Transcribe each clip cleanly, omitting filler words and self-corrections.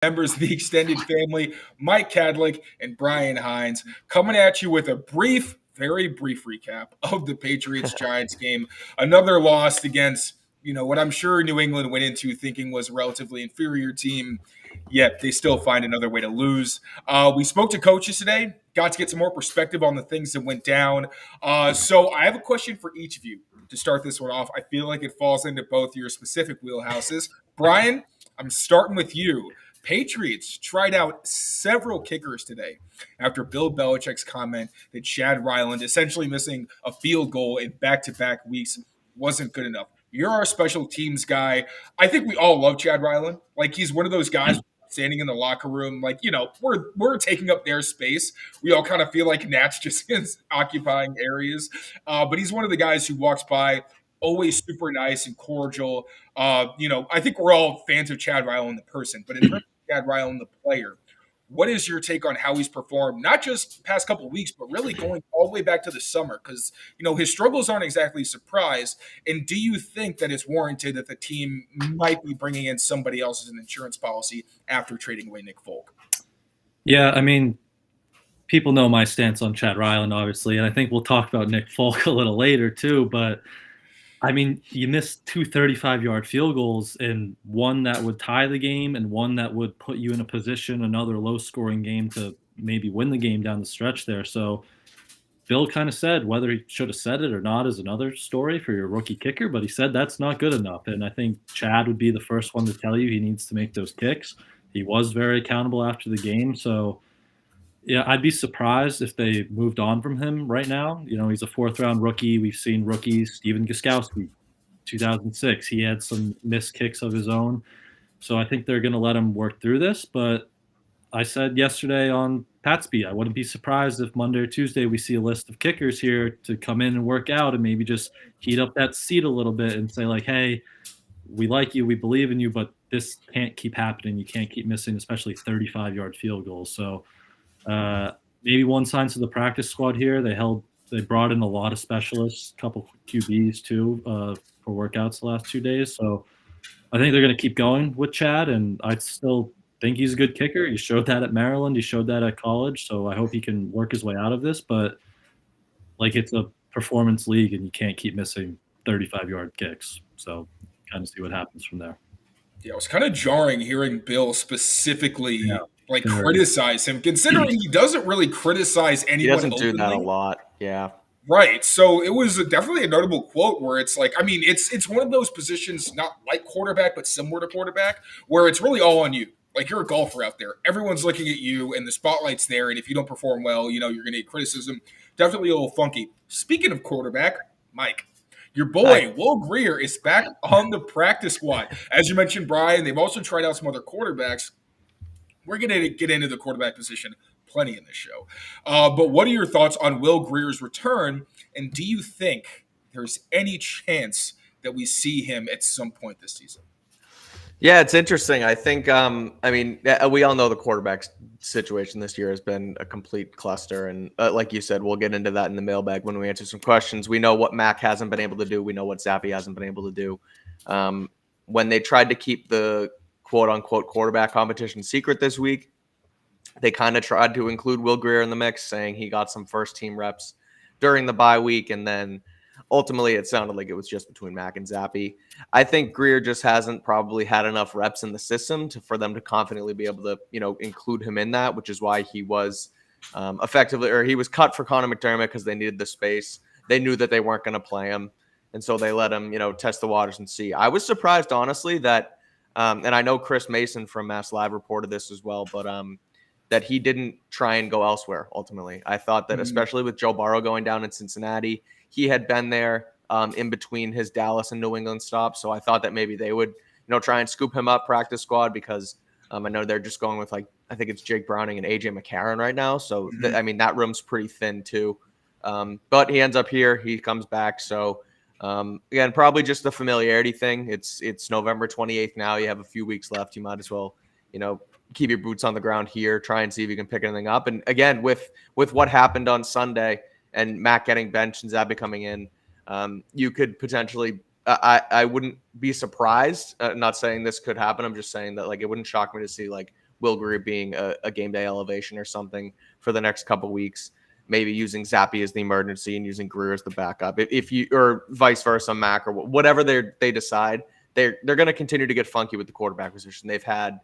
members of the extended family, Mike Kadlick and Brian Hines, coming at you with a very brief recap of the Patriots-Giants game. Another loss against, what I'm sure New England went into thinking was a relatively inferior team, yet they still find another way to lose. We spoke to coaches today, got to get some more perspective on the things that went down. So I have a question for each of you to start this one off. I feel like it falls into both your specific wheelhouses. Brian, I'm starting with you. Patriots tried out several kickers today after Bill Belichick's comment that Chad Ryland essentially missing a field goal in back-to-back weeks wasn't good enough. You're our special teams guy. I think we all love Chad Ryland. Like, he's one of those guys standing in the locker room, like, we're taking up their space. We all kind of feel like Nat's just is occupying areas. But he's one of the guys who walks by, always super nice and cordial. I think we're all fans of Chad Ryland, the person, but in terms of Chad Ryland, the player, what is your take on how he's performed, not just past couple of weeks, but really going all the way back to the summer? Because, his struggles aren't exactly a surprise. And do you think that it's warranted that the team might be bringing in somebody else as an insurance policy after trading away Nick Folk? Yeah, I mean, people know my stance on Chad Ryland, obviously, and I think we'll talk about Nick Folk a little later too, but I mean, you missed two 35-yard field goals, and one that would tie the game and one that would put you in a position, another low-scoring game to maybe win the game down the stretch there. So Bill kind of said whether he should have said it or not is another story for your rookie kicker, but he said that's not good enough. And I think Chad would be the first one to tell you he needs to make those kicks. He was very accountable after the game. So, yeah, I'd be surprised if they moved on from him right now. He's a fourth-round rookie. We've seen rookies, Steven Gostkowski, 2006. He had some missed kicks of his own. So I think they're going to let him work through this. But I said yesterday on Pat's Beat, I wouldn't be surprised if Monday or Tuesday we see a list of kickers here to come in and work out and maybe just heat up that seat a little bit and say, like, hey, we like you, we believe in you, but this can't keep happening. You can't keep missing, especially 35-yard field goals. So maybe one sign to the practice squad here. They brought in a lot of specialists, a couple QBs too, for workouts the last 2 days. So I think they're going to keep going with Chad, and I still think he's a good kicker. He showed that at Maryland. He showed that at college. So I hope he can work his way out of this. But it's a performance league, and you can't keep missing 35-yard kicks. So kind of see what happens from there. Yeah, it was kind of jarring hearing Bill specifically criticize him, considering he doesn't really criticize anyone. He doesn't openly. do that a lot. Yeah. Right. So it was definitely a notable quote where it's like, I mean, it's one of those positions, not like quarterback, but similar to quarterback, where it's really all on you. Like, you're a golfer out there. Everyone's looking at you, and the spotlight's there. And if you don't perform well, you're going to get criticism. Definitely a little funky. Speaking of quarterback, Mike, your boy, Will Grier, is back on the practice squad. As you mentioned, Brian, they've also tried out some other quarterbacks. We're going to get into the quarterback position plenty in this show. But what are your thoughts on Will Grier's return? And do you think there's any chance that we see him at some point this season? Yeah, it's interesting. I think, we all know the quarterback situation this year has been a complete cluster. And like you said, we'll get into that in the mailbag when we answer some questions. We know what Mac hasn't been able to do. We know what Zappe hasn't been able to do. When they tried to keep the quote-unquote quarterback competition secret this week, they kind of tried to include Will Grier in the mix, saying he got some first-team reps during the bye week, and then ultimately it sounded like it was just between Mac and Zappe. I think Grier just hasn't probably had enough reps in the system for them to confidently be able to, include him in that, which is why he was he was cut for Connor McDermott because they needed the space. They knew that they weren't going to play him, and so they let him, test the waters and see. I was surprised, honestly, that, and I know Chris Mason from Mass Live reported this as well, but that he didn't try and go elsewhere ultimately. I thought that especially with Joe Burrow going down in Cincinnati, he had been there in between his Dallas and New England stops. So I thought that maybe they would, try and scoop him up practice squad because I know they're just going with I think it's Jake Browning and AJ McCarron right now. So that room's pretty thin too. But he ends up here, he comes back. So again, probably just the familiarity thing. It's November 28th now. You have a few weeks left. You might as well, keep your boots on the ground here, try and see if you can pick anything up. And again, with what happened on Sunday and Mac getting benched and Zappe coming in, you could potentially, I wouldn't be surprised. Not saying this could happen. I'm just saying that it wouldn't shock me to see Will Greer being a game day elevation or something for the next couple weeks. Maybe using Zappy as the emergency and using Greer as the backup. If you, or vice versa, Mac, or whatever they decide, they're going to continue to get funky with the quarterback position. They've had,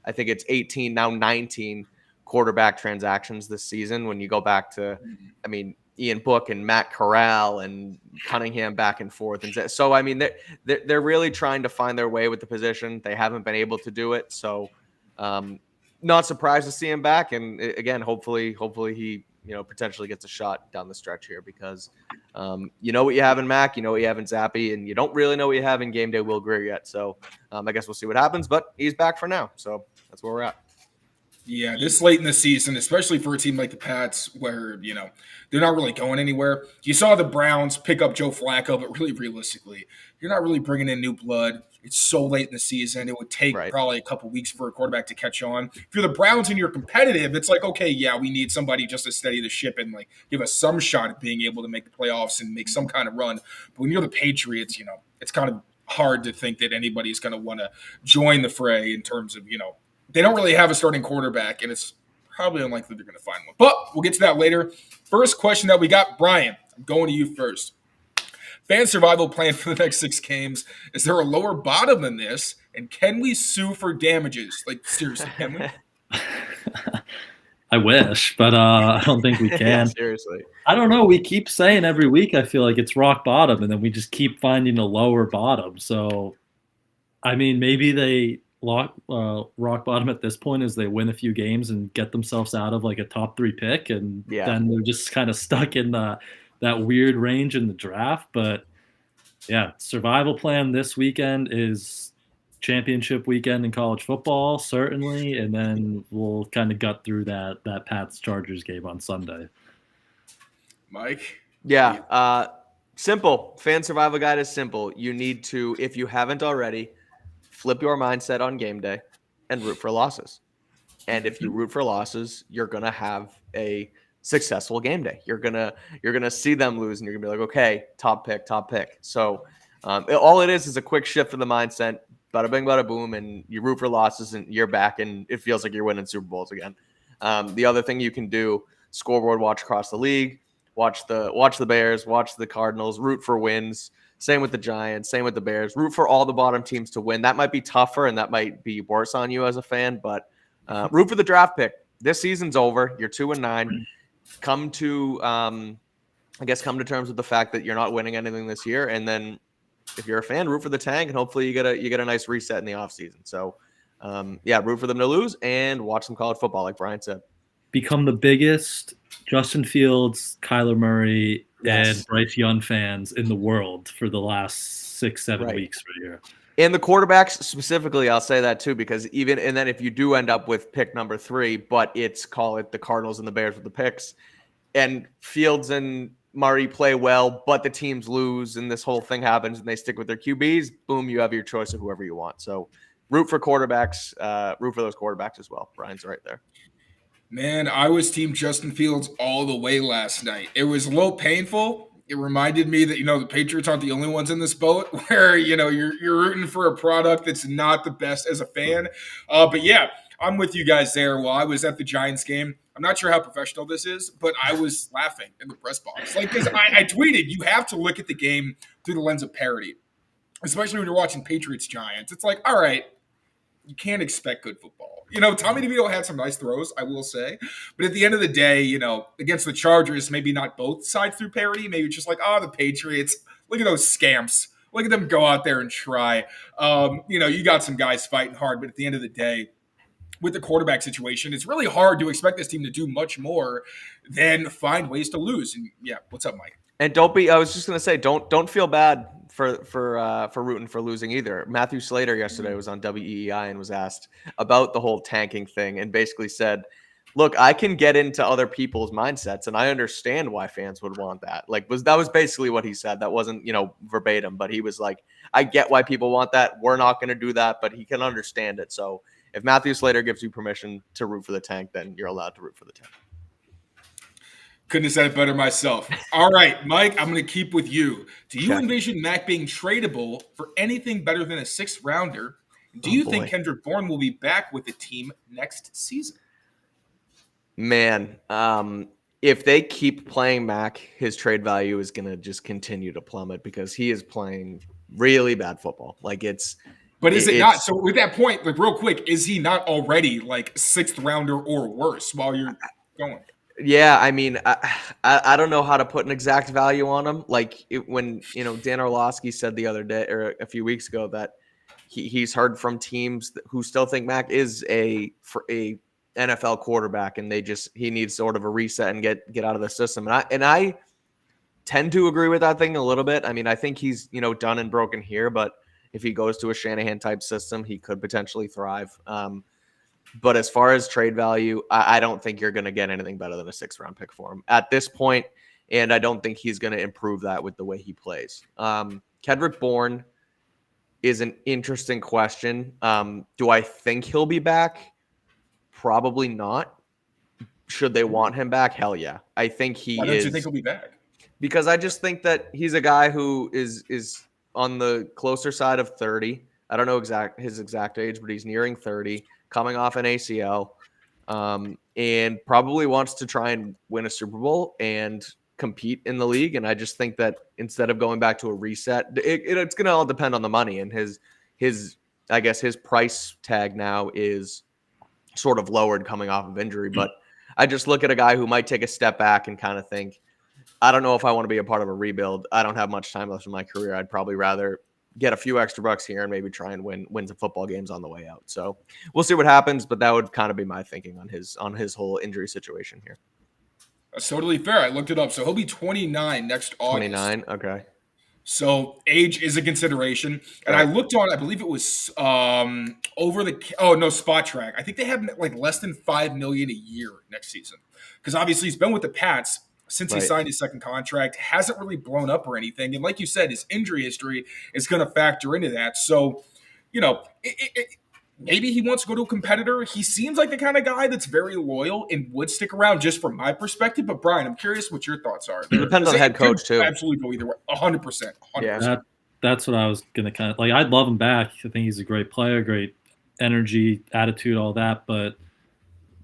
I think it's 18, now 19 quarterback transactions this season. When you go back to, I mean, Ian Book and Matt Corral and Cunningham back and forth. And so, I mean, they're really trying to find their way with the position. They haven't been able to do it. So not surprised to see him back. And again, hopefully he, potentially gets a shot down the stretch here, because you know what you have in Mac, you know what you have in Zappy, and you don't really know what you have in game day Will Greer yet. So I guess we'll see what happens, but he's back for now. So that's where we're at. Yeah, this late in the season, especially for a team like the Pats, where, they're not really going anywhere. You saw the Browns pick up Joe Flacco, but really realistically, you're not really bringing in new blood. It's so late in the season. It would take probably a couple weeks for a quarterback to catch on. If you're the Browns and you're competitive, it's like, okay, yeah, we need somebody just to steady the ship and give us some shot at being able to make the playoffs and make some kind of run. But when you're the Patriots, it's kind of hard to think that anybody's going to want to join the fray in terms of, they don't really have a starting quarterback, and it's probably unlikely they're going to find one. But we'll get to that later. First question that we got, Brian, I'm going to you first. Fan survival plan for the next 6 games. Is there a lower bottom than this? And can we sue for damages? Seriously, can we? I wish, but I don't think we can. Yeah, seriously. I don't know. We keep saying every week, I feel like it's rock bottom, and then we just keep finding a lower bottom. So, I mean, maybe they rock bottom at this point is they win a few games and get themselves out of a top 3 pick, and then they're just kind of stuck in that weird range in the draft. But yeah, survival plan this weekend is championship weekend in college football, certainly, and then we'll kind of gut through that Pats Chargers game on Sunday. Mike? Yeah, simple. Fan survival guide is simple. You need to, if you haven't already, flip your mindset on game day and root for losses. And if you root for losses, you're going to have a successful game day. You're going to see them lose, and you're going to be like, okay, top pick. So all it is a quick shift in the mindset, bada bing, bada boom, and you root for losses and you're back and it feels like you're winning Super Bowls again. The other thing you can do, scoreboard watch across the league, watch the Bears, watch the Cardinals, root for wins. Same with the Giants, same with the Bears. Root for all the bottom teams to win. That might be tougher and that might be worse on you as a fan, but root for the draft pick. This season's over. You're 2-9. Come to terms with the fact that you're not winning anything this year, and then if you're a fan, root for the tank, and hopefully you get a nice reset in the offseason. So, root for them to lose and watch some college football, like Brian said. Become the biggest Justin Fields, Kyler Murray, and Bryce Young fans in the world for the last 6-7 weeks right here. And the quarterbacks specifically, I'll say that too, because and then if you do end up with pick number 3, but call it the Cardinals and the Bears with the picks, and Fields and Murray play well, but the teams lose and this whole thing happens and they stick with their QBs, boom, you have your choice of whoever you want. So root for quarterbacks, root for those quarterbacks as well. Brian's right there. Man, I was team Justin Fields all the way last night. It was a little painful. It reminded me that, the Patriots aren't the only ones in this boat where, you're rooting for a product that's not the best as a fan. But yeah, I'm with you guys there. While I was at the Giants game, I'm not sure how professional this is, but I was laughing in the press box. Because I tweeted, you have to look at the game through the lens of parity, especially when you're watching Patriots Giants. It's like, all right, you can't expect good football. Tommy DeVito had some nice throws, I will say. But at the end of the day, against the Chargers, maybe not both sides through parity. Maybe it's just like, the Patriots, look at those scamps. Look at them go out there and try. You got some guys fighting hard, but at the end of the day, with the quarterback situation, it's really hard to expect this team to do much more than find ways to lose. And yeah, what's up, Mike? And I was just going to say, don't feel bad for rooting for losing either. Matthew Slater yesterday was on WEEI and was asked about the whole tanking thing and basically said, look, I can get into other people's mindsets and I understand why fans would want that. That was basically what he said. That wasn't, verbatim, but he was like, I get why people want that. We're not going to do that, but he can understand it. So if Matthew Slater gives you permission to root for the tank, then you're allowed to root for the tank. Couldn't have said it better myself. All right, Mike, I'm going to keep with you. Do you envision Mac being tradable for anything better than a 6th rounder? Do you think Kendrick Bourne will be back with the team next season? Man, if they keep playing Mac, his trade value is going to just continue to plummet because he is playing really bad football. Like But is it not? So with that point, like real quick, is he not already like 6th rounder or worse while you're going? Yeah, I mean, I don't know how to put an exact value on him. Like when Dan Orlovsky said the other day or a few weeks ago that he's heard from teams who still think Mac is a NFL quarterback, and he needs sort of a reset and get out of the system. And I tend to agree with that thing a little bit. I mean, I think he's done and broken here, but if he goes to a Shanahan type system, he could potentially thrive. But as far as trade value, I don't think you're going to get anything better than a 6th round pick for him at this point, and I don't think he's going to improve that with the way he plays. Kendrick Bourne is an interesting question. Do I think he'll be back? Probably not. Should they want him back? Hell yeah. I think he is. Why don't you think he'll be back? Because I just think that he's a guy who is on the closer side of 30. I don't know his exact age, but he's nearing 30, coming off an ACL, and probably wants to try and win a Super Bowl and compete in the league. And I just think that instead of going back to a reset, it's going to all depend on the money, and his I guess his price tag now is sort of lowered coming off of injury. But I just look at a guy who might take a step back and kind of think, I don't know if I want to be a part of a rebuild. I don't have much time left in my career. I'd probably rather get a few extra bucks here and maybe try and win some football games on the way out. So we'll see what happens, but that would kind of be my thinking on his whole injury situation here. That's totally fair. I looked it up. So he'll be 29 next August. 29, okay. So age is a consideration. And I looked on, I believe it was Spot Track. I think they have like less than $5 million a year next season. Because obviously he's been with the Pats since he signed his second contract, hasn't really blown up or anything. And like you said, his injury history is going to factor into that. So, maybe he wants to go to a competitor. He seems like the kind of guy that's very loyal and would stick around just from my perspective. But Brian, I'm curious what your thoughts are. It depends on the head coach too. Absolutely go either way. 100%. Yeah, that's what I was going to kind of like. I'd love him back. I think he's a great player, great energy, attitude, all that. But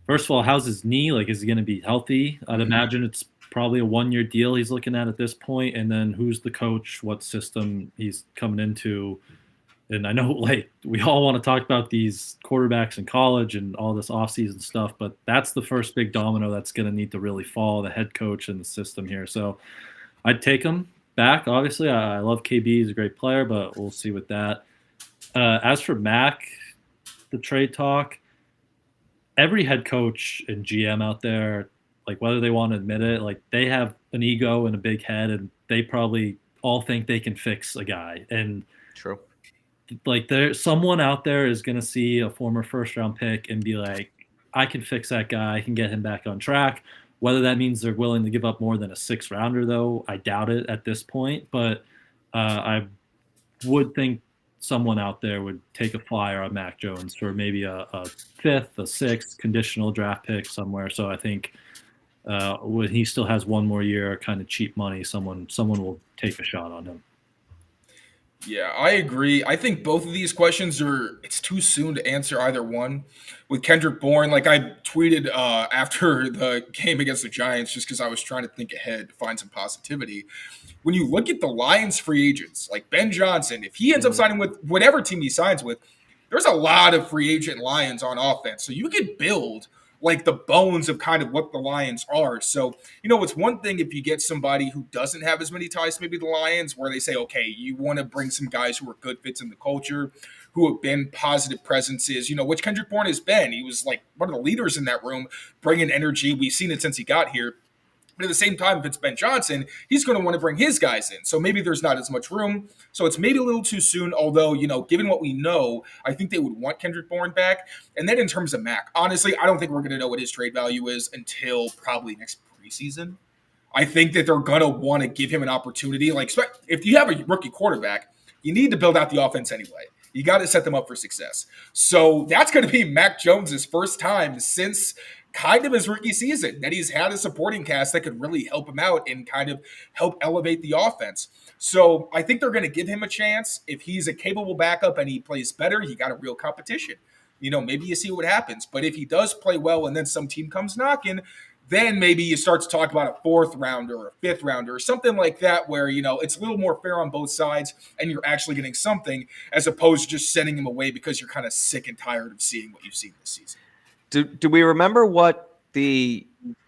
first of all, how's his knee? Like, is he going to be healthy? I'd imagine it's probably a 1-year deal he's looking at this point. And then who's the coach, what system he's coming into. And I know, like, we all want to talk about these quarterbacks in college and all this offseason stuff, but that's the first big domino that's going to need to really fall, the head coach and the system here. So I'd take him back, obviously. I love KB. He's a great player, but we'll see with that. As for Mac, the trade talk, every head coach and GM out there, like, whether they want to admit it, like, they have an ego and a big head, and they probably all think they can fix a guy. And true. Like, there's someone out there is going to see a former first-round pick and be like, I can fix that guy. I can get him back on track. Whether that means they're willing to give up more than a 6th-rounder, though, I doubt it at this point. But I would think someone out there would take a flyer on Mac Jones for maybe a 5th, a 6th conditional draft pick somewhere. So I think when he still has one more year, kind of cheap money, someone will take a shot on him. Yeah, I agree. I think both of these questions it's too soon to answer either one. With Kendrick Bourne, like I tweeted after the game against the Giants, just because I was trying to think ahead to find some positivity. When you look at the Lions free agents, like Ben Johnson, if he ends up signing with whatever team he signs with, there's a lot of free agent Lions on offense. So you could build like the bones of kind of what the Lions are. So, it's one thing if you get somebody who doesn't have as many ties to maybe the Lions, where they say, okay, you want to bring some guys who are good fits in the culture, who have been positive presences, which Kendrick Bourne has been. He was like one of the leaders in that room, bringing energy. We've seen it since he got here. But at the same time, if it's Ben Johnson, he's going to want to bring his guys in. So maybe there's not as much room. So it's maybe a little too soon, although, given what we know, I think they would want Kendrick Bourne back. And then in terms of Mac, honestly, I don't think we're going to know what his trade value is until probably next preseason. I think that they're going to want to give him an opportunity. Like, if you have a rookie quarterback, you need to build out the offense anyway. You got to set them up for success. So that's going to be Mac Jones's first time since kind of his rookie season, that he's had a supporting cast that could really help him out and kind of help elevate the offense. So I think they're going to give him a chance. If he's a capable backup and he plays better, he got a real competition. Maybe you see what happens. But if he does play well and then some team comes knocking, then maybe you start to talk about a 4th rounder or a 5th rounder or something like that where, it's a little more fair on both sides and you're actually getting something as opposed to just sending him away because you're kind of sick and tired of seeing what you've seen this season. Do we remember what the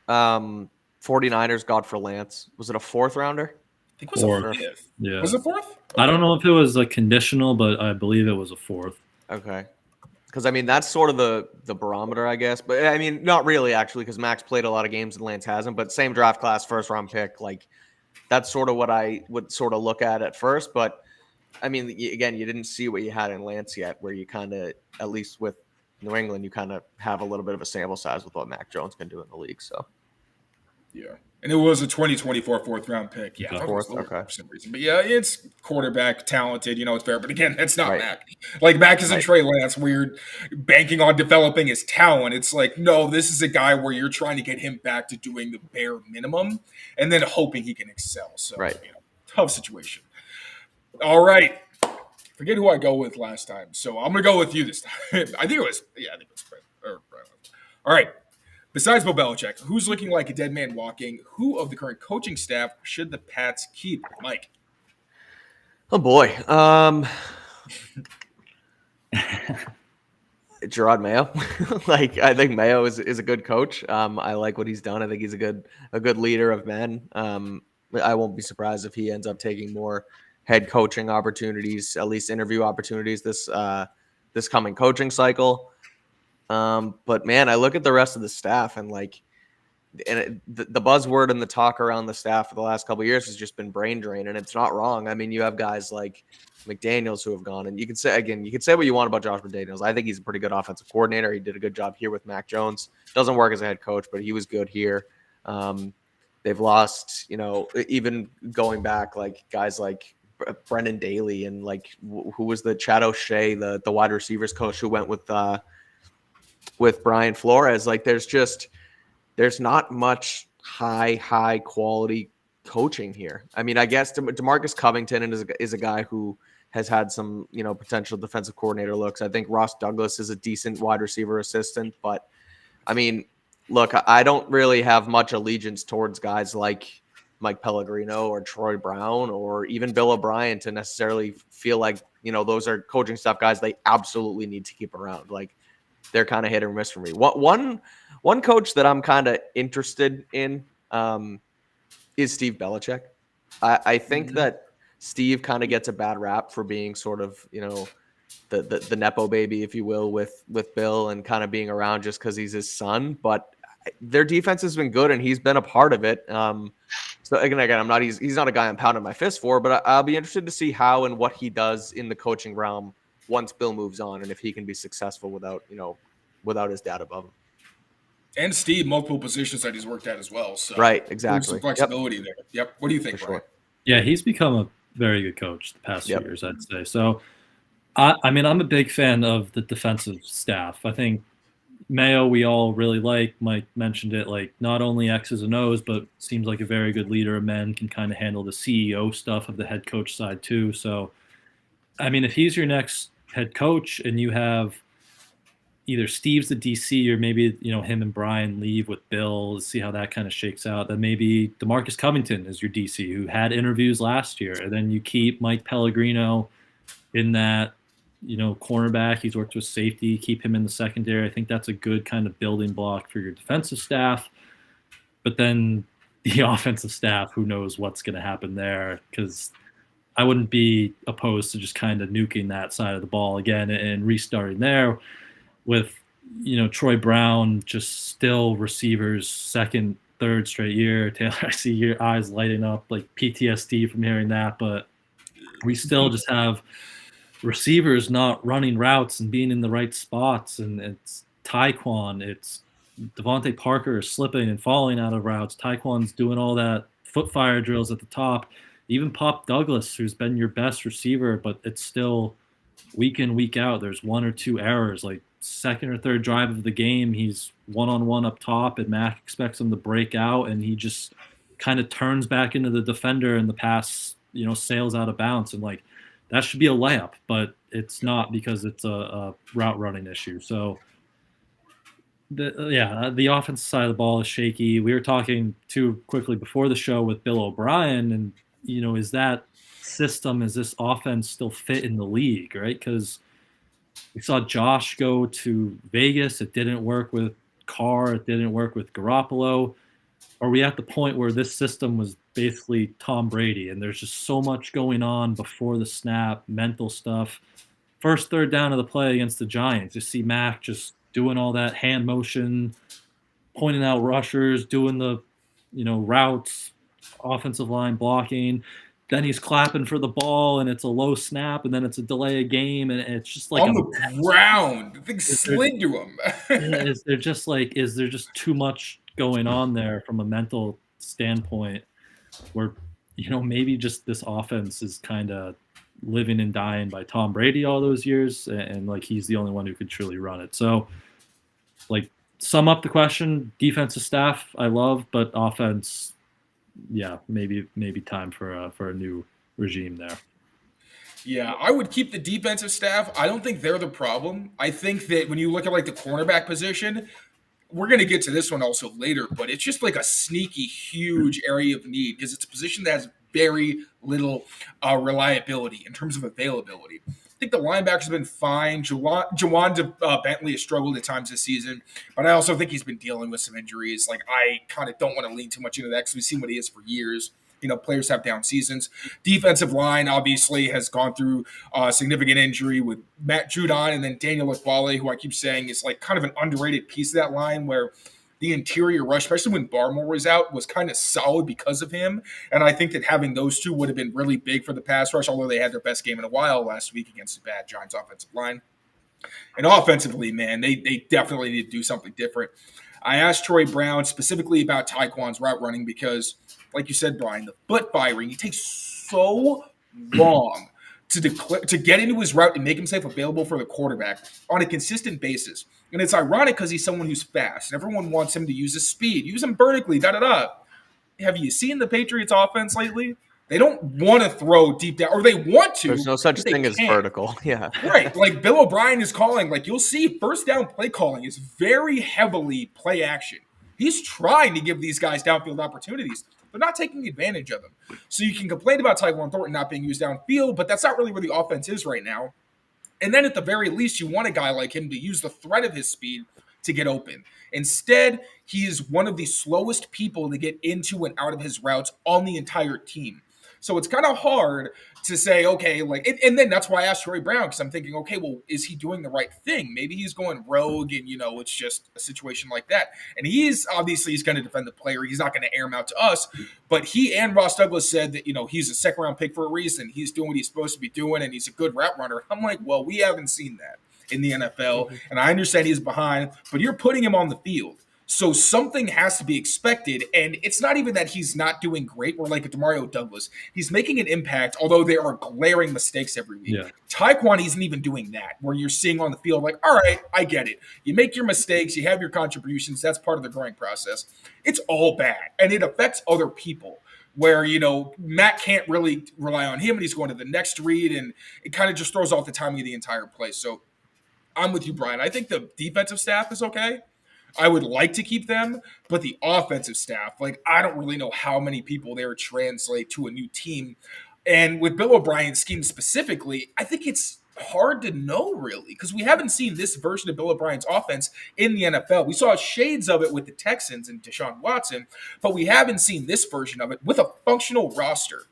49ers got for Lance? Was it a 4th rounder? I think it was a 5th. Yeah. Was it 4th? Okay. I don't know if it was a conditional, but I believe it was a 4th. Okay. Because, that's sort of the barometer, I guess. But, not really, actually, because Max played a lot of games and Lance hasn't. But same draft class, 1st-round pick. Like, that's sort of what I would sort of look at first. But, again, you didn't see what you had in Lance yet, where you kind of, at least with New England, you kind of have a little bit of a sample size with what Mac Jones can do in the league. So, yeah. And it was a 2024 4th-round pick. Yeah, okay. For some reason. But, yeah, it's quarterback, talented, it's fair. But, again, that's not Right. Mac. Like, Mac isn't Trey Lance where you're banking on developing his talent. It's like, no, this is a guy where you're trying to get him back to doing the bare minimum and then hoping he can excel. So, tough situation. All right. Forget who I go with last time. So, I'm going to go with you this time. I think it was Brian. All right. Besides Bill Belichick, who's looking like a dead man walking? Who of the current coaching staff should the Pats keep? Mike. Oh boy, Gerard Mayo. I think Mayo is a good coach. I like what he's done. I think he's a good leader of men. I won't be surprised if he ends up taking more head coaching opportunities, at least interview opportunities this coming coaching cycle. But man, I look at the rest of the staff and the buzzword and the talk around the staff for the last couple of years has just been brain drain, and it's not wrong. You have guys like McDaniels who have gone, and you can say what you want about Josh McDaniels. I think he's a pretty good offensive coordinator. He did a good job here with Mac Jones. Doesn't work as a head coach, but he was good here. They've lost, even going back, guys like Brendan Daly and who was the Chad O'Shea, the wide receivers coach who went with Brian Flores. There's not much high quality coaching here. I guess DeMarcus Covington is a guy who has had some, potential defensive coordinator looks. I think Ross Douglas is a decent wide receiver assistant, but look, I don't really have much allegiance towards guys like Mike Pellegrino or Troy Brown or even Bill O'Brien to necessarily feel like, those are coaching staff guys they absolutely need to keep around. They're kind of hit or miss for me. One coach that I'm kind of interested in is Steve Belichick. I think that Steve kind of gets a bad rap for being sort of, the Nepo baby, if you will, with Bill and kind of being around just because he's his son. But their defense has been good and he's been a part of it. So again, he's not a guy I'm pounding my fist for, but I'll be interested to see how and what he does in the coaching realm once Bill moves on, and if he can be successful without his dad above him. And Steve, multiple positions that he's worked at as well. So right, exactly. Some flexibility there. Yep. What do you think, Brian? Sure. Yeah, he's become a very good coach the past few years, I'd say. So, I'm a big fan of the defensive staff. I think Mayo we all really like. Mike mentioned it, not only X's and O's, but seems like a very good leader of men, can kind of handle the CEO stuff of the head coach side too. So, if he's your next head coach and you have either Steve's the DC or maybe, him and Brian leave with Bill, see how that kind of shakes out, then maybe DeMarcus Covington is your DC who had interviews last year. And then you keep Mike Pellegrino in that, cornerback. He's worked with safety, keep him in the secondary. I think that's a good kind of building block for your defensive staff. But then the offensive staff, who knows what's going to happen there, because I wouldn't be opposed to just kind of nuking that side of the ball again and restarting there with, Troy Brown just still receivers second, third straight year. Taylor, I see your eyes lighting up like PTSD from hearing that, but we still just have receivers not running routes and being in the right spots. And it's Tyquan, it's Devontae Parker is slipping and falling out of routes. Tyquan's doing all that foot fire drills at the top. Even Pop Douglas, who's been your best receiver, but it's still week in, week out, there's one or two errors. second or third drive of the game, he's one-on-one up top, and Mac expects him to break out, and he just kind of turns back into the defender, and the pass, sails out of bounds. And like, that should be a layup, but it's not because it's a route running issue. So the offensive side of the ball is shaky. We were talking too quickly before the show with Bill O'Brien, and is that system, is this offense still fit in the league, right? Because we saw Josh go to Vegas. It didn't work with Carr. It didn't work with Garoppolo. Are we at the point where this system was basically Tom Brady, and there's just so much going on before the snap, mental stuff? First third down of the play against the Giants, you see Mac just doing all that hand motion, pointing out rushers, doing the, routes, offensive line blocking. Then he's clapping for the ball, and it's a low snap, and then it's a delay of game, and it's just like on the ground. The thing slid to him. Is there just too much going on there from a mental standpoint, where maybe just this offense is kind of living and dying by Tom Brady all those years, and like he's the only one who could truly run it. So, like, sum up the question: defensive staff I love, but offense, yeah, maybe time for a new regime there. Yeah, I would keep the defensive staff. I don't think they're the problem. I think that when you look at like the cornerback position, we're going to get to this one also later, but it's just like a sneaky, huge area of need because it's a position that has very little reliability in terms of availability. I think the linebackers have been fine. Jawan Bentley has struggled at times this season, but I also think he's been dealing with some injuries. Like, I kind of don't want to lean too much into that because we've seen what he is for years. Players have down seasons. Defensive line obviously has gone through significant injury with Matt Judon and then Daniel Akbale, who I keep saying is like kind of an underrated piece of that line where the interior rush, especially when Barmore was out, was kind of solid because of him. And I think that having those two would have been really big for the pass rush, although they had their best game in a while last week against the bad Giants offensive line. And offensively, man, they definitely need to do something different. I asked Troy Brown specifically about Tyquan's route running because, like you said, Brian, the foot firing, he takes so long to get into his route and make himself available for the quarterback on a consistent basis. And it's ironic because he's someone who's fast, and everyone wants him to use his speed, use him vertically, da-da-da. Have you seen the Patriots offense lately? They don't want to throw deep down, or they want to. There's no such thing as vertical. Yeah. Right. Like Bill O'Brien is calling, like you'll see first down play calling is very heavily play action. He's trying to give these guys downfield opportunities. They're not taking advantage of them. So you can complain about Tyquan Thornton not being used downfield, but that's not really where the offense is right now. And then at the very least, you want a guy like him to use the threat of his speed to get open. Instead, he is one of the slowest people to get into and out of his routes on the entire team. So it's kind of hard to say, okay, like, and then that's why I asked Troy Brown, because I'm thinking, okay, well, is he doing the right thing? Maybe he's going rogue and, it's just a situation like that. And he's going to defend the player. He's not going to air him out to us. But he and Ross Douglas said that, he's a second round pick for a reason. He's doing what he's supposed to be doing, and he's a good route runner. I'm like, well, we haven't seen that in the NFL. And I understand he's behind, but you're putting him on the field. So something has to be expected, and it's not even that he's not doing great. We're like a Demario Douglas. He's making an impact, although there are glaring mistakes every week. Yeah. Tyquan isn't even doing that, where you're seeing on the field like, all right, I get it. You make your mistakes. You have your contributions. That's part of the growing process. It's all bad, and it affects other people where, Matt can't really rely on him, and he's going to the next read, and it kind of just throws off the timing of the entire play. So I'm with you, Brian. I think the defensive staff is okay. I would like to keep them, but the offensive staff, like, I don't really know how many people there translate to a new team. And with Bill O'Brien's scheme specifically, I think it's hard to know, really, because we haven't seen this version of Bill O'Brien's offense in the NFL. We saw shades of it with the Texans and Deshaun Watson, but we haven't seen this version of it with a functional roster.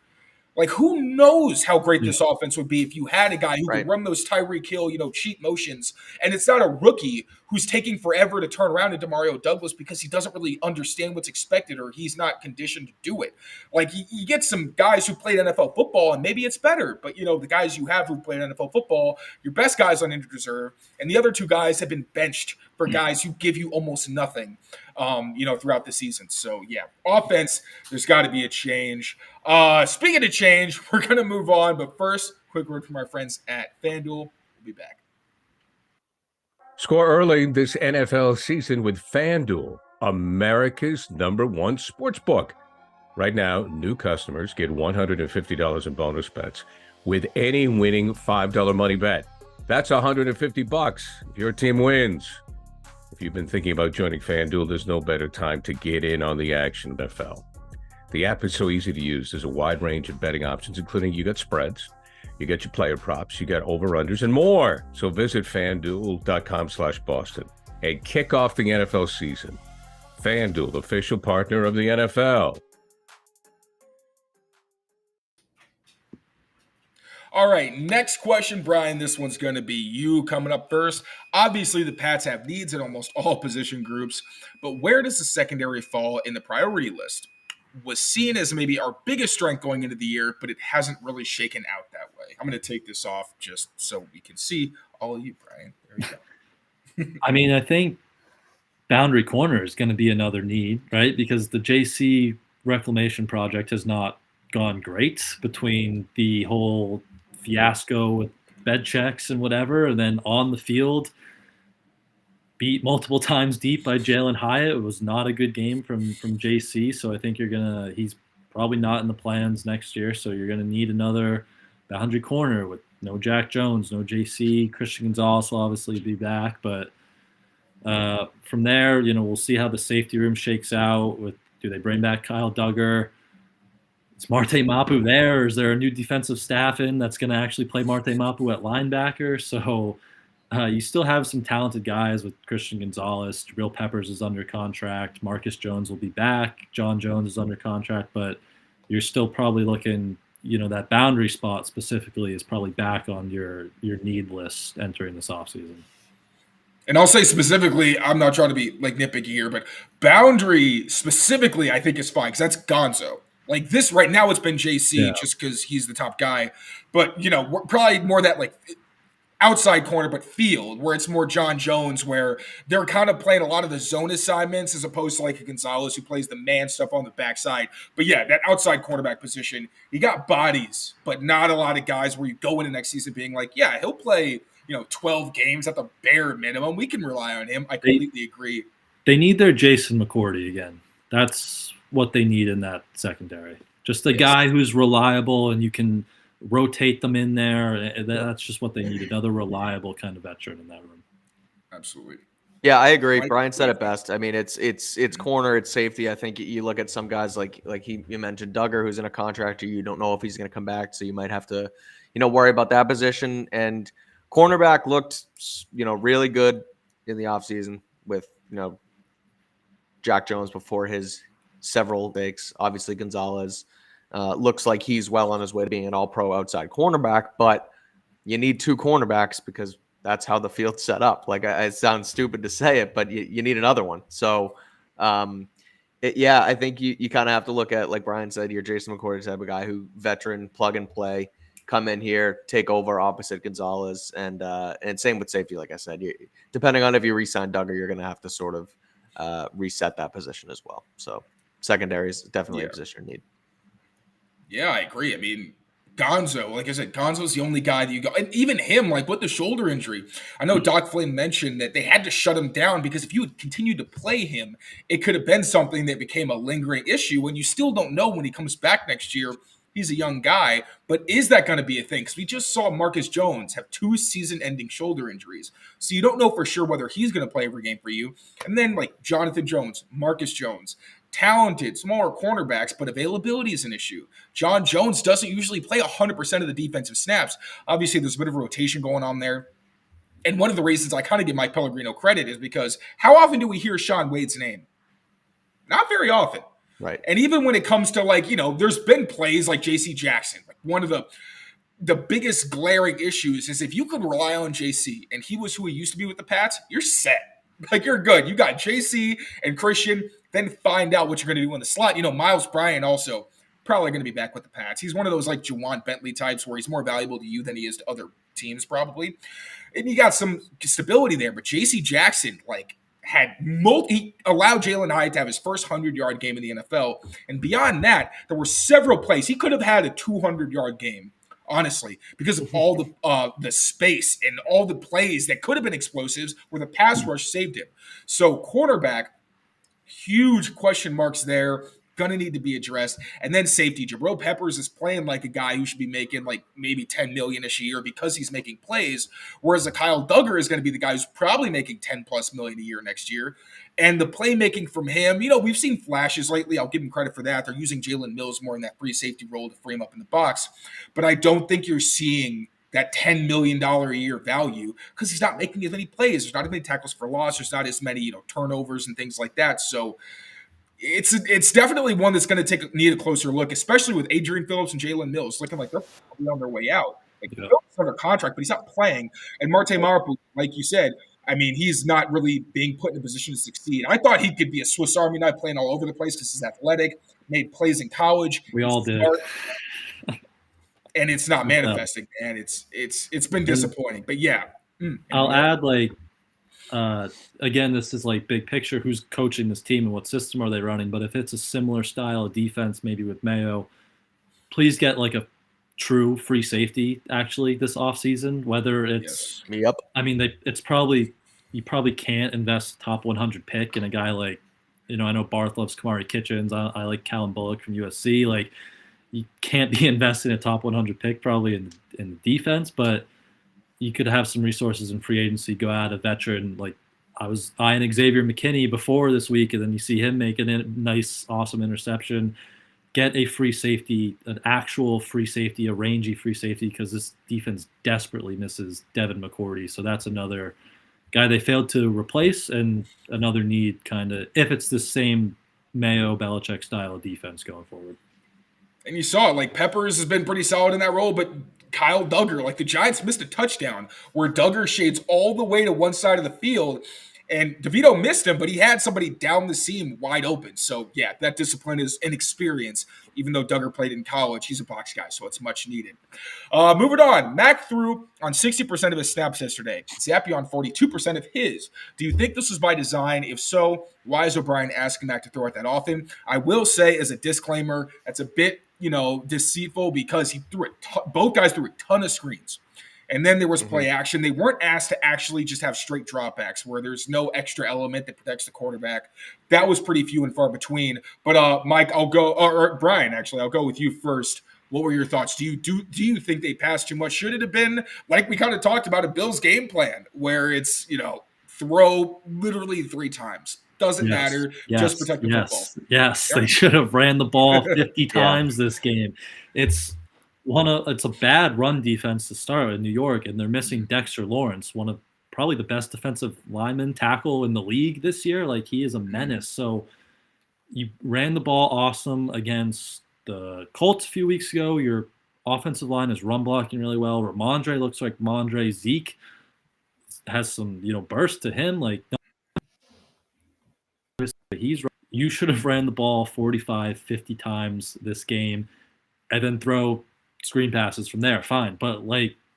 Like, who knows how great this offense would be if you had a guy who could run those Tyreek Hill, cheat motions. And it's not a rookie who's taking forever to turn around into Demario Douglas because he doesn't really understand what's expected or he's not conditioned to do it. Like, you get some guys who played NFL football and maybe it's better. But, the guys you have who played NFL football, your best guys on injured reserve, and the other two guys have been benched for guys who give you almost nothing, throughout the season. So, yeah, offense, there's got to be a change. Speaking of change, we're going to move on. But first, quick word from our friends at FanDuel. We'll be back. Score early this NFL season with FanDuel, America's #1 sportsbook. Right now, new customers get $150 in bonus bets with any winning $5 money bet. That's $150 if your team wins. If you've been thinking about joining FanDuel, there's no better time to get in on the action, NFL. The app is so easy to use. There's a wide range of betting options, including you got spreads, you get your player props, you got over-unders, and more. So visit FanDuel.com/Boston and kick off the NFL season. FanDuel, official partner of the NFL. All right, next question, Brian. This one's going to be you coming up first. Obviously, the Pats have needs in almost all position groups, but where does the secondary fall in the priority list? Was seen as maybe our biggest strength going into the year, but it hasn't really shaken out that way. I'm going to take this off just so we can see all of you, Brian. There you go. I mean, I think boundary corner is going to be another need, right? Because the JC reclamation project has not gone great between the whole fiasco with bed checks and whatever, and then on the field beat multiple times deep by Jalen Hyatt. It was not a good game from JC, so I think he's probably not in the plans next year, so you're gonna need another boundary corner with no Jack Jones, no JC. Christian Gonzalez will obviously be back, but from there, we'll see how the safety room shakes out. Do they bring back Kyle Duggar? Is Marte Mapu there, or is there a new defensive staff in that's going to actually play Marte Mapu at linebacker? So you still have some talented guys with Christian Gonzalez. Jabril Peppers is under contract. Marcus Jones will be back. John Jones is under contract, but you're still probably looking, that boundary spot specifically is probably back on your need list entering this offseason. And I'll say specifically, I'm not trying to be nitpicky here, but boundary specifically I think is fine because that's Gonzo. Like this right now, it's been JC just because he's the top guy. But, we're probably more that outside corner, but field, where it's more John Jones, where they're kind of playing a lot of the zone assignments as opposed to a Gonzalez who plays the man stuff on the backside. But yeah, that outside cornerback position, you got bodies, but not a lot of guys where you go into next season being he'll play, 12 games at the bare minimum. We can rely on him. I completely agree. They need their Jason McCourty again. That's what they need in that secondary. Just a guy who's reliable and you can rotate them in there. That's just what they need. Another reliable kind of veteran in that room. Absolutely. Yeah, I agree. Brian said it best. I mean, it's corner, it's safety. I think you look at some guys you mentioned Duggar, who's in a contract, you don't know if he's going to come back, so you might have to, worry about that position. And cornerback looked, really good in the offseason with, Jack Jones before his several mistakes. Obviously, Gonzalez looks like he's well on his way to being an all-pro outside cornerback, but you need two cornerbacks because that's how the field's set up. It sounds stupid to say it, but you need another one. So, I think you kind of have to look at, like Brian said, your Jason McCourty type of guy who veteran, plug and play, come in here, take over opposite Gonzalez, and same with safety. Like I said, depending on if you re-sign Duggar, you're going to have to sort of reset that position as well. So secondary is definitely a position you need. Yeah, I agree. I mean, Gonzo, like I said, Gonzo's the only guy that you go, and even him, with the shoulder injury, I know Doc Flynn mentioned that they had to shut him down because if you had continued to play him, it could have been something that became a lingering issue, and you still don't know when he comes back next year. He's a young guy, but is that going to be a thing? Because we just saw Marcus Jones have 2 season-ending shoulder injuries. So you don't know for sure whether he's going to play every game for you. And then Jonathan Jones, Marcus Jones, talented, smaller cornerbacks, but availability is an issue. John Jones doesn't usually play 100% of the defensive snaps. Obviously, there's a bit of rotation going on there. And one of the reasons I kind of give Mike Pellegrino credit is because how often do we hear Shaun Wade's name? Not very often. Right. And even when it comes to there's been plays like JC Jackson. One of the biggest glaring issues is if you could rely on JC and he was who he used to be with the Pats, you're set. You're good. You got JC and Christian, then find out what you're going to do in the slot. Miles Bryant also probably going to be back with the Pats. He's one of those Juwan Bentley types where he's more valuable to you than he is to other teams probably. And you got some stability there. But JC Jackson, he allowed Jalen Hyatt to have his first 100-yard game in the NFL. And beyond that, there were several plays. He could have had a 200-yard game honestly, because of all the space and all the plays that could have been explosives where the pass rush saved him. So cornerback, huge question marks there. Gonna need to be addressed. And then safety. Jabril Peppers is playing like a guy who should be making like maybe $10 million a year because he's making plays, whereas a Kyle Duggar is going to be the guy who's probably making $10+ million a year next year. And the playmaking from him, we've seen flashes lately. I'll give him credit for that. They're using Jalen Mills more in that free safety role to frame up in the box. But I don't think you're seeing that $10 million a year value because he's not making as many plays. There's not as many tackles for loss. There's not as many, turnovers and things like that. So it's definitely one that's going to need a closer look, especially with Adrian Phillips and Jalen Mills looking like they're probably on their way out. Like, Phillips is under contract, but he's not playing. And Marte Marapu, like you said, I mean, he's not really being put in a position to succeed. I thought he could be a Swiss Army knife playing all over the place because he's athletic, made plays in college. We all did. And it's not manifesting, and it's been disappointing. But yeah. I'll add, again, this is like big picture, who's coaching this team and what system are they running, but if it's a similar style of defense, maybe with Mayo, please get like a true free safety actually this offseason, whether it's I mean, you probably can't invest top 100 pick in a guy like, I know Barth loves Kamari Kitchens, I like Callum Bullock from USC, like you can't be investing in a top 100 pick probably in the defense, but you could have some resources in free agency, go out a veteran. Like I was eyeing Xavier McKinney before this week, and then you see him make a nice, awesome interception. Get a free safety, an actual free safety, a rangy free safety, because this defense desperately misses Devin McCourty. So that's another guy they failed to replace, and another need kind of if it's the same Mayo Belichick style of defense going forward. And you saw it, like Peppers has been pretty solid in that role, but Kyle Duggar, like the Giants missed a touchdown where Duggar shades all the way to one side of the field, and DeVito missed him, but he had somebody down the seam wide open. So yeah, that discipline is inexperience. Even though Duggar played in college, he's a box guy, so it's much needed. Moving on, Mac threw on 60% of his snaps yesterday. Zappe on 42% of his. Do you think this was by design? If so, why is O'Brien asking Mac to throw it that often? I will say, as a disclaimer, that's a bit deceitful because he threw it. Both guys threw a ton of screens. And then there was play action. They weren't asked to actually just have straight dropbacks where there's no extra element that protects the quarterback. That was pretty few and far between. But Mike, I'll go, or Brian, actually, I'll go with you first. What were your thoughts? Do you think they passed too much? Should it have been, like we kind of talked about, a Bills game plan where it's, throw literally 3 times? Doesn't matter. Just protect the football. Yes, they should have ran the ball 50 times this game. It's a bad run defense to start in New York, and they're missing Dexter Lawrence, one of probably the best defensive lineman tackle in the league this year. Like, he is a menace. So you ran the ball awesome against the Colts a few weeks ago. Your offensive line is run blocking really well. Ramondre looks like Mondre. Zeke has some, burst to him. Like, you should have ran the ball 45, 50 times this game and then throw screen passes from there. Fine. But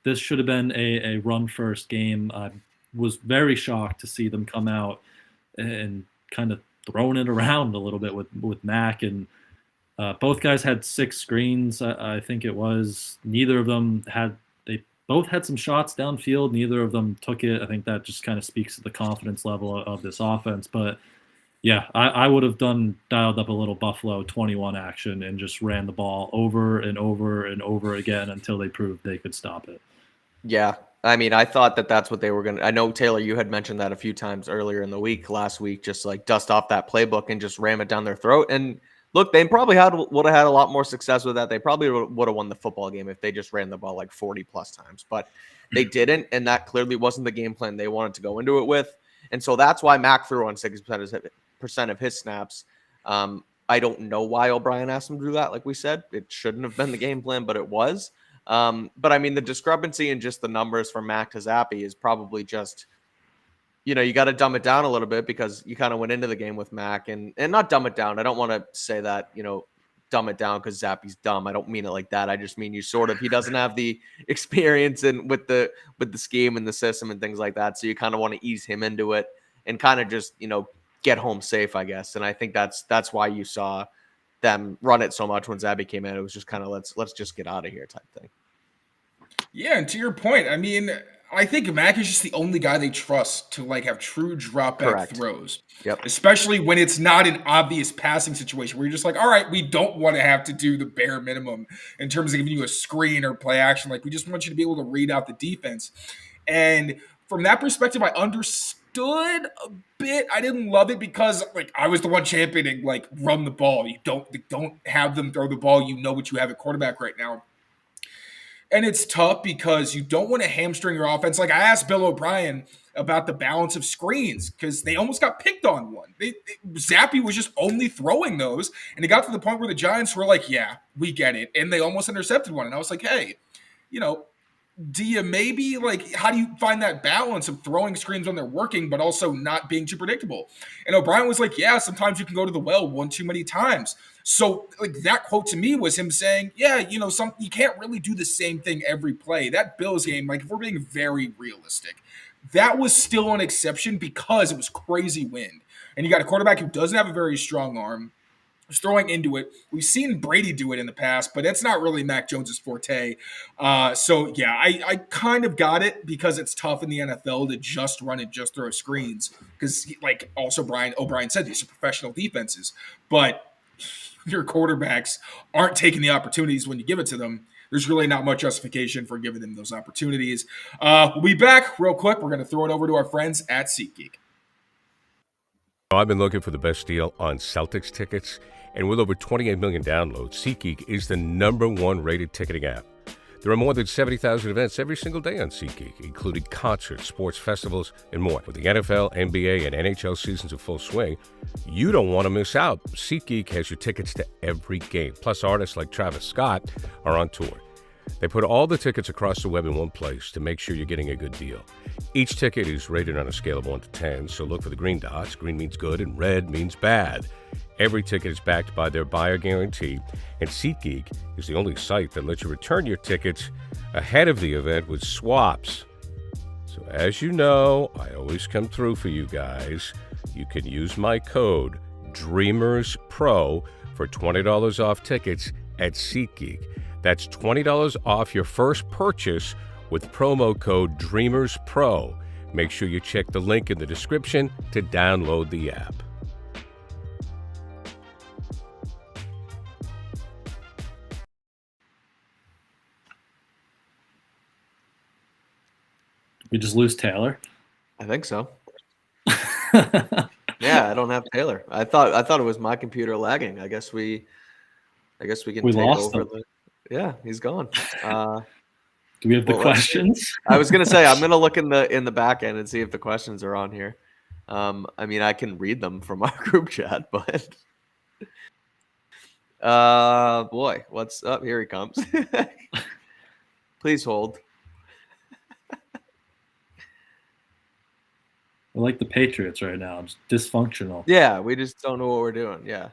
this should have been a run first game. I was very shocked to see them come out and kind of throwing it around a little bit with Mac, and both guys had 6 screens. I think it was. Neither of them they both had some shots downfield. Neither of them took it. I think that just kind of speaks to the confidence level of this offense. But yeah, I would have dialed up a little Buffalo 21 action and just ran the ball over and over and over again until they proved they could stop it. Yeah. I mean, I thought that's what they were going to. I know, Taylor, you had mentioned that a few times earlier in the week, last week, just like dust off that playbook and just ram it down their throat. And look, they probably would have had a lot more success with that. They probably would have won the football game if they just ran the ball like 40 plus times, but they didn't. And that clearly wasn't the game plan they wanted to go into it with. And so that's why Mac threw on 60% of his snaps. I don't know why O'Brien asked him to do that. Like we said, it shouldn't have been the game plan, but it was. But I mean, the discrepancy in just the numbers from Mac to Zappe is probably just, you got to dumb it down a little bit because you kind of went into the game with Mac and not dumb it down. I don't want to say that, dumb it down because Zappe's dumb. I don't mean it like that. I just mean he doesn't have the experience with the scheme and the system and things like that. So you kind of want to ease him into it and kind of just, get home safe, I guess. And I think that's why you saw them run it so much when Zappe came in. It was just kind of let's just get out of here type thing. Yeah, and to your point, I mean, I think Mac is just the only guy they trust to like have true drop back Correct. throws. Yep. Especially when it's not an obvious passing situation where you're just like, all right, we don't want to have to do the bare minimum in terms of giving you a screen or play action. Like, we just want you to be able to read out the defense. And from that perspective, I understood a bit. I didn't love it because like I was the one championing like run the ball. You don't have them throw the ball. You know what you have at quarterback right now. And it's tough because you don't want to hamstring your offense. Like I asked Bill O'Brien about the balance of screens because they almost got picked on one. Zappy was just only throwing those, and it got to the point where the Giants were like, "Yeah, we get it," and they almost intercepted one. And I was like, "Hey, you know, do you maybe like how do you find that balance of throwing screens when they're working but also not being too predictable?" And O'Brien was like, yeah, sometimes you can go to the well one too many times. So like that quote to me was him saying, yeah, you can't really do the same thing every play. That Bills game, like if we're being very realistic, that was still an exception because it was crazy wind, and you got a quarterback who doesn't have a very strong arm, was throwing into it. We've seen Brady do it in the past, but that's not really Mac Jones's forte. So yeah, I kind of got it because it's tough in the NFL to just run and just throw screens because, like also O'Brien said, these are professional defenses, but your quarterbacks aren't taking the opportunities when you give it to them. There's really not much justification for giving them those opportunities. We'll be back real quick. We're going to throw it over to our friends at SeatGeek. I've been looking for the best deal on Celtics tickets, and with over 28 million downloads, SeatGeek is the #1 rated ticketing app. There are more than 70,000 events every single day on SeatGeek, including concerts, sports festivals, and more. With the NFL, NBA, and NHL seasons in full swing, you don't want to miss out. SeatGeek has your tickets to every game. Plus, artists like Travis Scott are on tour. They put all the tickets across the web in one place to make sure you're getting a good deal. Each ticket is rated on a scale of 1 to 10, so look for the green dots. Green means good and red means bad. Every ticket is backed by their buyer guarantee, and SeatGeek is the only site that lets you return your tickets ahead of the event with swaps. So as you know, I always come through for you guys. You can use my code DREAMERSPRO for $20 off tickets at SeatGeek. That's $20 off your first purchase with promo code DREAMERSPRO. Make sure you check the link in the description to download the app. We just lose Taylor. I think so. Yeah, I don't have Taylor. I thought it was my computer lagging. I guess we can take lost over him. Yeah, he's gone. Do we have the questions? I was gonna say I'm gonna look in the back end and see if the questions are on here. I mean I can read them from our group chat, but boy, what's up? Here he comes. Please hold. We're like the Patriots right now. It's dysfunctional. Yeah, we just don't know what we're doing. Yeah,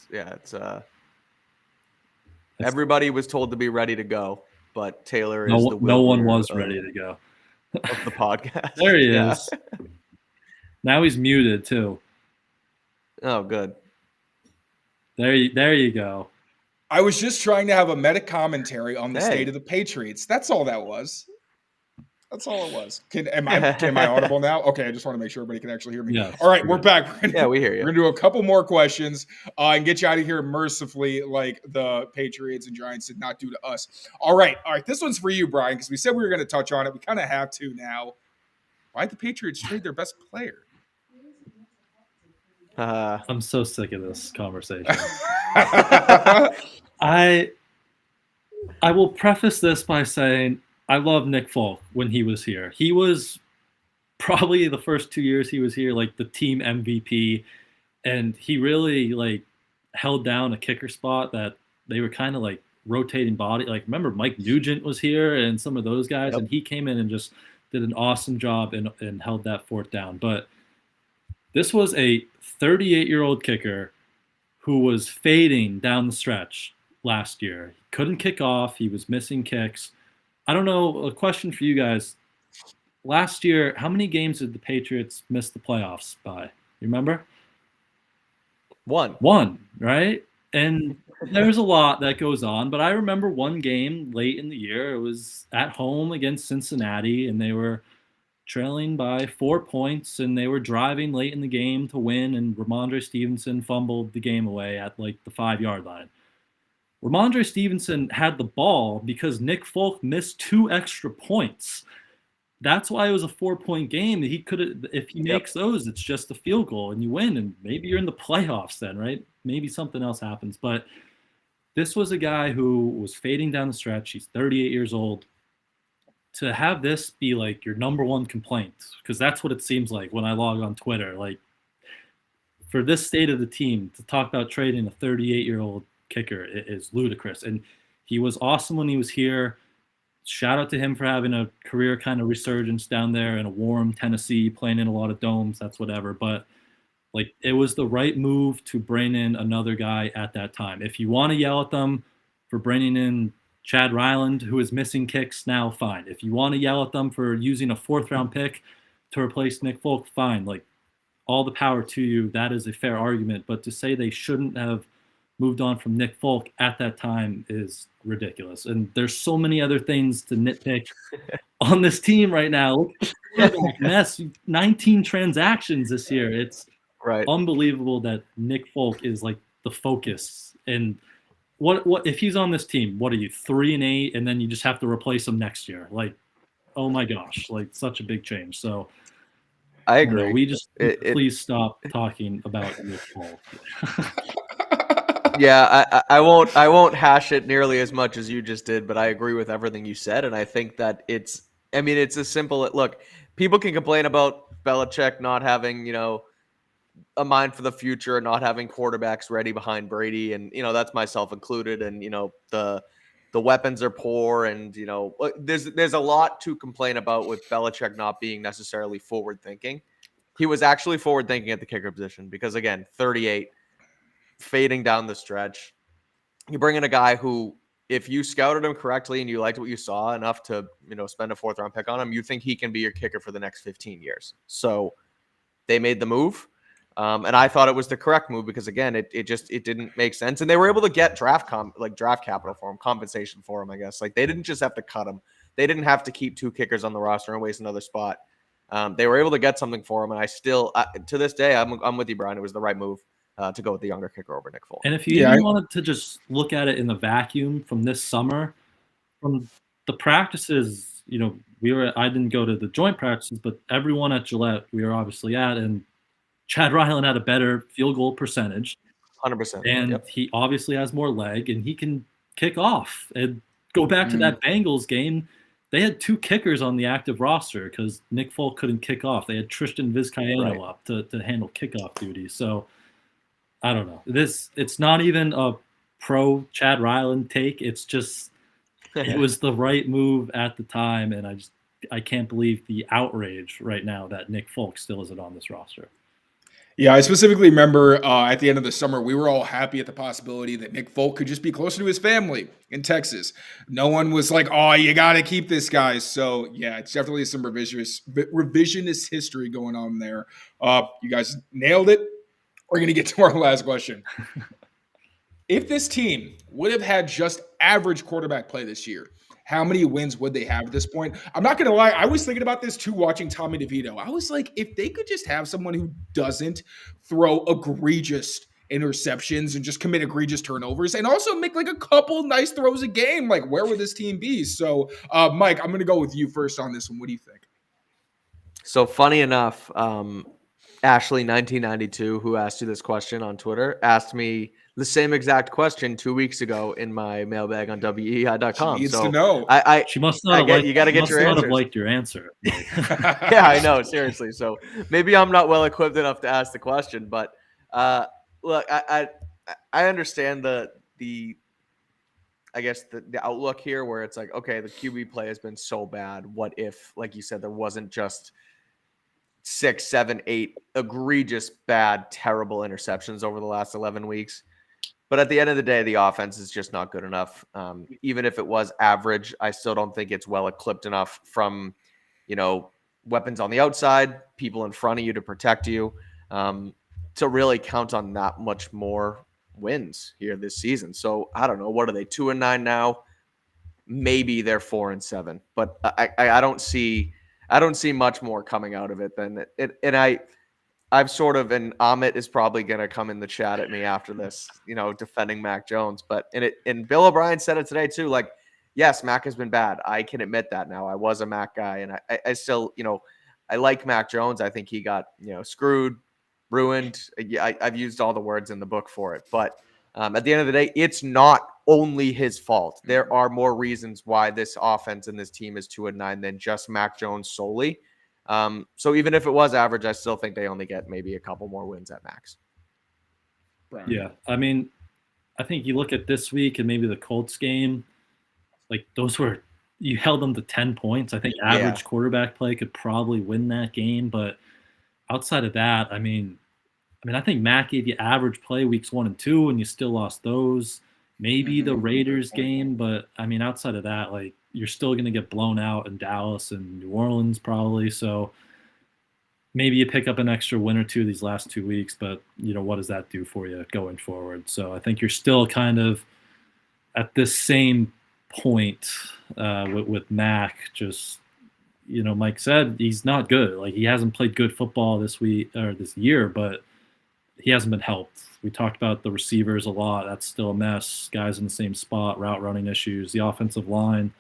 it's everybody was told to be ready to go, but Taylor is the no one was ready to go of the podcast. There he is. Now he's muted too. Oh, good. There you go. I was just trying to have a meta commentary on the state of the Patriots. That's all that was. That's all it was. Am I audible now? Okay, I just want to make sure everybody can actually hear me. Yes, all right, we're back. We hear you. We're going to do a couple more questions and get you out of here mercifully like the Patriots and Giants did not do to us. All right. This one's for you, Brian, because we said we were going to touch on it. We kind of have to now. Why did the Patriots trade their best player? I'm so sick of this conversation. I will preface this by saying I love Nick Folk when he was here. He was probably the first 2 years he was here, like the team MVP, and he really like held down a kicker spot that they were kind of like rotating body. Like remember Mike Nugent was here and some of those guys, and he came in and just did an awesome job and held that fort down. But this was a 38-year-old kicker who was fading down the stretch last year. He couldn't kick off. He was missing kicks. I don't know, a question for you guys. Last year, how many games did the Patriots miss the playoffs by? You remember? One, right? And There's a lot that goes on, but I remember one game late in the year. It was at home against Cincinnati, and they were trailing by 4 points, and they were driving late in the game to win, and Ramondre Stevenson fumbled the game away at like the 5-yard line. Ramondre Stevenson had the ball because Nick Folk missed 2 extra points. That's why it was a 4-point game. He could have, if he makes those, it's just a field goal and you win, and maybe you're in the playoffs then, right? Maybe something else happens. But this was a guy who was fading down the stretch. He's 38 years old. To have this be like your number one complaint, because that's what it seems like when I log on Twitter, like for this state of the team, to talk about trading a 38-year-old kicker is ludicrous. And he was awesome when he was here. Shout out to him for having a career kind of resurgence down there in a warm Tennessee, playing in a lot of domes, that's whatever. But like, it was the right move to bring in another guy at that time. If you want to yell at them for bringing in Chad Ryland, who is missing kicks now, fine. If you want to yell at them for using a 4th-round pick to replace Nick Folk, fine. Like, all the power to you. That is a fair argument. But to say they shouldn't have moved on from Nick Folk at that time is ridiculous. And there's so many other things to nitpick on this team right now. Look at the quarterback mess. 19 transactions this year. It's unbelievable that Nick Folk is like the focus. And what if he's on this team? What are you, 3-8, and then you just have to replace him next year? Like, oh my gosh, like such a big change. So I agree. We just please stop talking about Nick Folk. Yeah, I won't hash it nearly as much as you just did, but I agree with everything you said, and I think that it's as simple. Look, people can complain about Belichick not having, a mind for the future, not having quarterbacks ready behind Brady, and that's myself included, and the weapons are poor, and there's a lot to complain about with Belichick not being necessarily forward thinking. He was actually forward thinking at the kicker position because, again, 38. Fading down the stretch. You bring in a guy who, if you scouted him correctly and you liked what you saw enough to, spend a 4th-round pick on him, you think he can be your kicker for the next 15 years. So they made the move. And I thought it was the correct move because, again, it didn't make sense. And they were able to get draft capital for him, compensation for him, I guess. Like, they didn't just have to cut him. They didn't have to keep 2 kickers on the roster and waste another spot. They were able to get something for him. And I still, to this day, I'm with you, Brian. It was the right move. To go with the younger kicker over Nick Folk. And if you even wanted to just look at it in the vacuum from this summer, from the practices, I didn't go to the joint practices, but everyone at Gillette we were obviously at, and Chad Ryland had a better field goal percentage. 100%. And he obviously has more leg, and he can kick off. And go back to that Bengals game, they had 2 kickers on the active roster because Nick Folk couldn't kick off. They had Tristan Vizcaino up to handle kickoff duty. So I don't know. It's not even a pro Chad Ryland take. It's just it was the right move at the time, and I can't believe the outrage right now that Nick Folk still isn't on this roster. Yeah, I specifically remember at the end of the summer, we were all happy at the possibility that Nick Folk could just be closer to his family in Texas. No one was like, oh, you got to keep this guy. So, yeah, it's definitely some revisionist history going on there. You guys nailed it. We're going to get to our last question. If this team would have had just average quarterback play this year, how many wins would they have at this point? I'm not going to lie. I was thinking about this too, watching Tommy DeVito. I was like, if they could just have someone who doesn't throw egregious interceptions and just commit egregious turnovers and also make like a couple nice throws a game, like where would this team be? So, Mike, I'm going to go with you first on this one. What do you think? So funny enough, Ashley 1992, who asked you this question on Twitter, asked me the same exact question 2 weeks ago in my mailbag on WEEI.com. She needs to know. She must not have you got to get your answers. Liked your answer. Yeah, I know. Seriously. So maybe I'm not well equipped enough to ask the question, but look, I understand the I guess the outlook here where it's like, okay, the QB play has been so bad. What if, like you said, there wasn't just 6, 7, 8 egregious, bad, terrible interceptions over the last 11 weeks. But at the end of the day, the offense is just not good enough. Even if it was average, I still don't think it's well equipped enough from, weapons on the outside, people in front of you to protect you, to really count on that much more wins here this season. So I don't know. What are they, 2-9 now? Maybe they're 4-7, but I don't see much more coming out of it than it. And I've sort of, and Amit is probably going to come in the chat at me after this, defending Mac Jones. But and Bill O'Brien said it today too. Like, yes, Mac has been bad. I can admit that now. I was a Mac guy, and I still, I like Mac Jones. I think he got, screwed, ruined. I've used all the words in the book for it. But at the end of the day, it's not only his fault. There are more reasons why this offense and this team is 2-9 than just Mac Jones solely. So even if it was average, I still think they only get maybe a couple more wins at max. Brian. Yeah, I mean, I think you look at this week and maybe the Colts game, like you held them to 10 points. I think average quarterback play could probably win that game, but outside of that, I mean, I think Mac gave you average play weeks 1 and 2, and you still lost those. Maybe the Raiders game, but I mean, outside of that, like, you're still going to get blown out in Dallas and New Orleans probably. So maybe you pick up an extra win or two these last 2 weeks, but what does that do for you going forward? So I think you're still kind of at this same point with Mac. Just, Mike said he's not good. Like, he hasn't played good football this week or this year, but he hasn't been helped. We talked about the receivers a lot. That's still a mess. Guys in the same spot, route running issues. The offensive line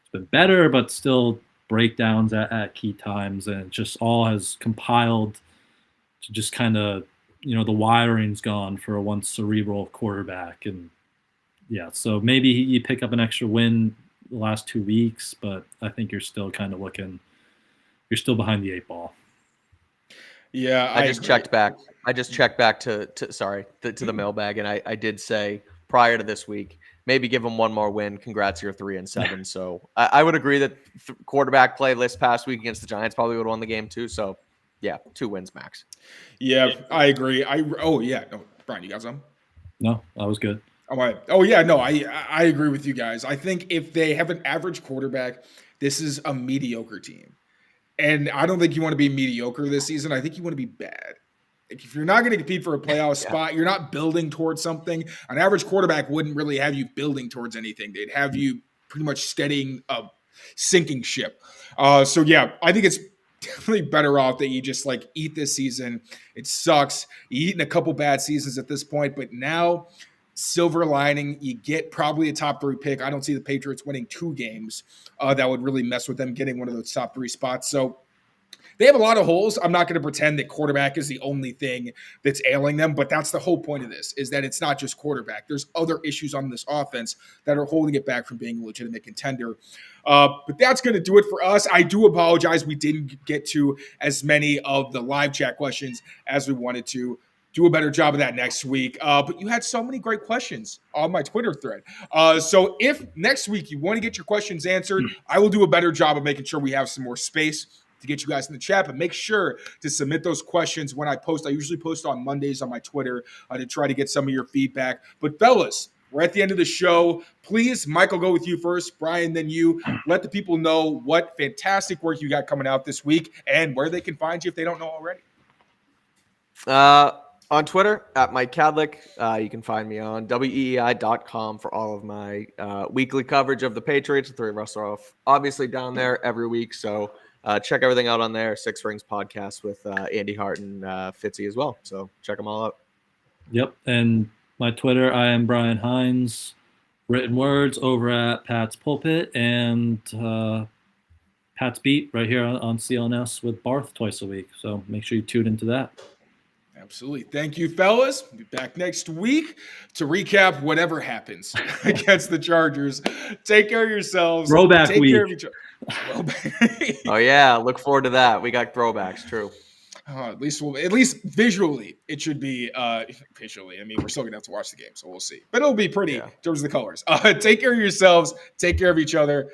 has been better, but still breakdowns at key times. And it just all has compiled to just kind of, the wiring's gone for a once cerebral quarterback. And yeah, so maybe you pick up an extra win the last 2 weeks, but I think you're still kind of you're still behind the 8 ball. Yeah, I just checked back. I just checked back to the mailbag, and I did say prior to this week, maybe give them one more win. Congrats, you're 3-7. So I would agree that quarterback play this past week against the Giants probably would have won the game too. So yeah, 2 wins max. Yeah, I agree. No, Brian, you got some? No, that was good. Oh yeah, no, I agree with you guys. I think if they have an average quarterback, this is a mediocre team. And I don't think you want to be mediocre this season. I think you want to be bad. Like, if you're not going to compete for a playoff spot, you're not building towards something. An average quarterback wouldn't really have you building towards anything. They'd have you pretty much steadying a sinking ship. So yeah, I think it's definitely better off that you just eat this season. It sucks. You've eaten a couple bad seasons at this point, but now silver lining, you get probably a top 3 pick. I don't see the Patriots winning 2 games that would really mess with them getting one of those top 3 spots. So they have a lot of holes. I'm not going to pretend that quarterback is the only thing that's ailing them, but that's the whole point of this, is that it's not just quarterback. There's other issues on this offense that are holding it back from being a legitimate contender. But that's going to do it for us. I do apologize. We didn't get to as many of the live chat questions as we wanted to. Do a better job of that next week. But you had so many great questions on my Twitter thread. So if next week you want to get your questions answered, I will do a better job of making sure we have some more space to get you guys in the chat. But make sure to submit those questions when I post. I usually post on Mondays on my Twitter to try to get some of your feedback. But fellas, we're at the end of the show. Please, Michael, go with you first. Brian, then you. Let the people know what fantastic work you got coming out this week and where they can find you if they don't know already. On Twitter, at Mike Kadlick. You can find me on WEEI.com for all of my weekly coverage of the Patriots. The 3 of us are obviously down there every week. So check everything out on there. 6 Rings podcast with Andy Hart and Fitzy as well. So check them all out. Yep. And my Twitter, I am Brian Hines. Written words over at Pat's Pulpit and Pat's Beat right here on CLNS with Barth twice a week. So make sure you tune into that. Absolutely. Thank you, fellas. We'll be back next week to recap whatever happens against the Chargers. Take care of yourselves. Throwback Take week. care of each other. Oh, yeah. Look forward to that. We got throwbacks. True. At least visually, it should be visually. I mean, we're still going to have to watch the game, so we'll see. But it'll be pretty in terms of the colors. Take care of yourselves. Take care of each other.